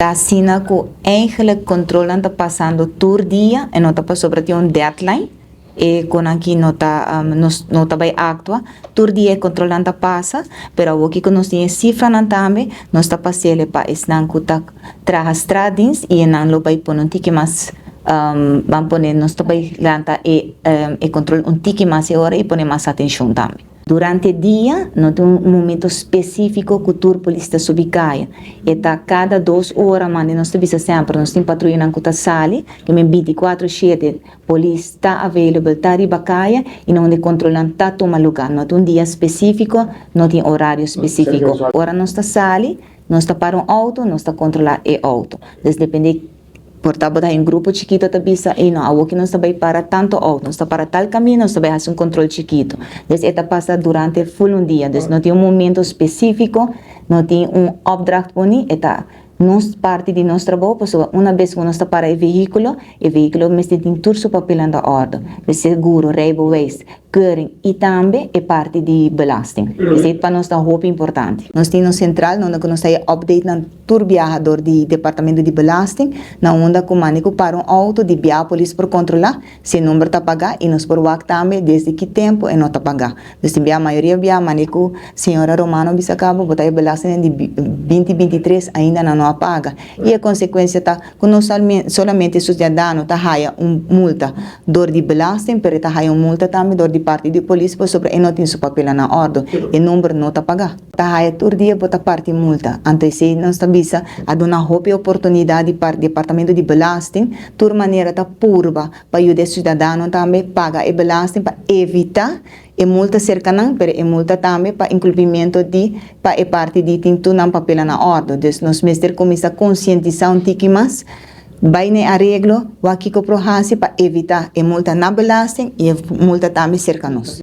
Da sina que eigenlijk controlan tá passando todo dia e não tá passando sobre um deadline e com aqui não tá vai actua todo dia controlan tá passa pero o que nós tem cifra não também nós tá passando para esnan que tá trajas tradins e não lo vai pôr um tique mais vamos pôr nós tá vai lanta e control um tique mais hora e pôr mais atenção também. Durante o dia, não tem um momento específico que o polícia subi caia. E cada 2 horas, mas nós temos sempre, nós temos patrulha na cuta sali, que me 24/7, polícia está available, está riba caia, e não de controlar tanto uma lugar. Não tem um dia específico, não tem horário específico. Ora nós está sali, nós está para um auto, nós está controlar o auto. Depende portanto, em grupo chiquito tabisa e não, a que não está para tanto auto, não está para tal caminho, não está para fazer um controle chiquito. Então, esta passa durante full um dia, então não tem um momento específico, não tem um opdracht boni, esta nós parte de nosso trabalho, uma vez que nós está para o veículo mesmo tem tudo o papel na ordem, de seguro, rijbewijs, keuring e também é parte de belasting. Isso é para nós muito importante. Nós temos no central, onde nós temos update na todo viajador do departamento de belasting, na onde comanico para um auto de via polícia por controlar se o número está pagar e nós por WAC também desde que tempo e não está pagar. Então, a maioria via manico senhora Romano Bissacabo botar belasting de 2023 ainda não paga. E a consequência está que não somente o cidadão está raia multa dor de belasting, mas está raia multa também dor de parte de polícia sobre e não tem seu papel na ordem e o número não está pagar. Está raia todo dia bota parte multa. Antes se não está bisa a dar uma oportunidade para o departamento de belasting, de maneira está purba para o cidadão também paga e belasting para evitar e multa cerca não, pero e multa também para incluimento de para parte de tinto não papel na ordem. Então nós mestre começa a conscientizar um tique mais vai ne arreglo o aqui que para evitar e multa na belasting e multa também cerca nós.